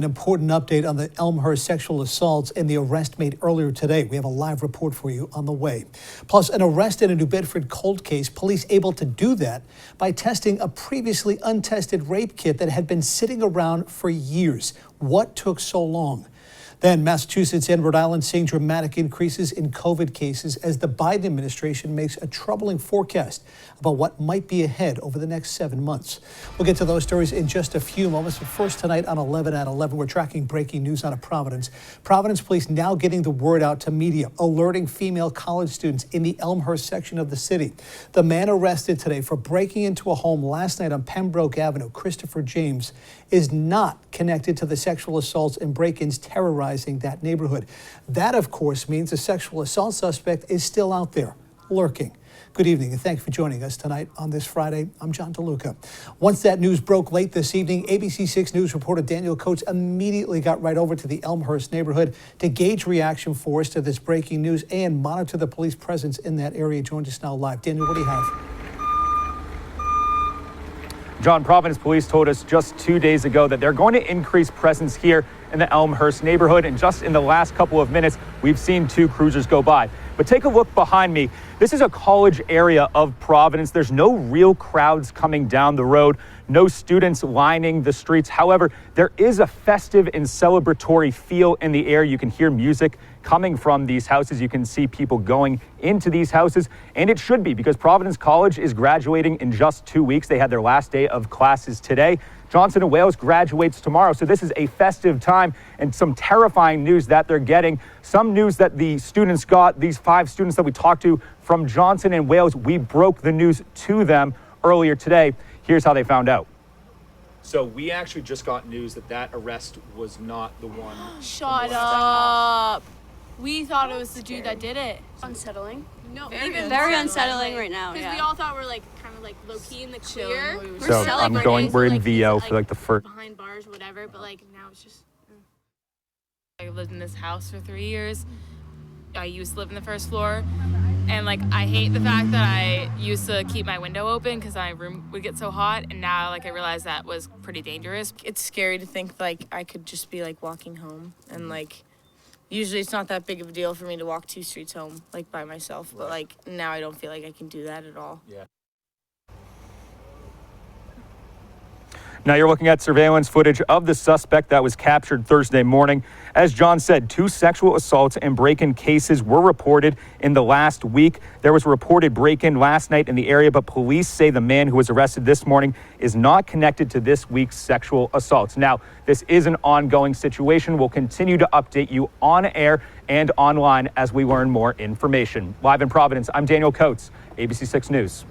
An important update on the Elmhurst sexual assaults and the arrest made earlier today. We have a live report for you on the way. Plus, an arrest in a New Bedford cold case. Police able to do that by testing a previously untested rape kit that had been sitting around for years. What took so long? Then Massachusetts and Rhode Island seeing dramatic increases in COVID cases as the Biden administration makes a troubling forecast about what might be ahead over the next 7 months. We'll get to those stories in just a few moments. But first tonight on 11 at 11, we're tracking breaking news out of Providence. Providence police now getting the word out to media, alerting female college students in the Elmhurst section of the city. The man arrested today for breaking into a home last night on Pembroke Avenue, Christopher James, is not connected to the sexual assaults and break-ins terrorizing that neighborhood. That, of course, means the sexual assault suspect is still out there, lurking. Good evening, and thank you for joining us tonight on this Friday. I'm John DeLuca. Once that news broke late this evening, ABC 6 News reporter Daniel Coates immediately got right over to the Elmhurst neighborhood to gauge reaction for us to this breaking news and monitor the police presence in that area. Joins us now live. Daniel, what do you have? John, Providence Police told us just 2 days ago that they're going to increase presence here in the Elmhurst neighborhood. And just in the last couple of minutes, we've seen 2 cruisers go by. But take a look behind me. This is a college area of Providence. There's no real crowds coming down the road, no students lining the streets. However, there is a festive and celebratory feel in the air. You can hear music coming from these houses. You can see people going into these houses, and it should be, because Providence College is graduating in just 2 weeks. They had their last day of classes today. Johnson & Wales graduates tomorrow, so this is a festive time, and some terrifying news that they're getting. Some news that the students got, these 5 students that we talked to from Johnson & Wales, we broke the news to them earlier today. Here's how they found out. So we actually just got news that that arrest was not the one. Shut up. We thought it was the dude that did it. Unsettling. No, very unsettling right now. Because we all thought we're like kind of like low key in the clear. So we're in VO for like the first. Behind bars, whatever. But like now it's just. I lived in this house for 3 years. I used to live in the first floor, and like I hate the fact that I used to keep my window open because my room would get so hot, and now like I realize that was pretty dangerous. It's scary to think like I could just be like walking home, and like usually it's not that big of a deal for me to walk 2 streets home like by myself, but like now I don't feel like I can do that at all. Yeah. Now you're looking at surveillance footage of the suspect that was captured Thursday morning. As John said, 2 sexual assaults and break-in cases were reported in the last week. There was a reported break-in last night in the area, but police say the man who was arrested this morning is not connected to this week's sexual assaults. Now, this is an ongoing situation. We'll continue to update you on air and online as we learn more information. Live in Providence, I'm Daniel Coates, ABC 6 News.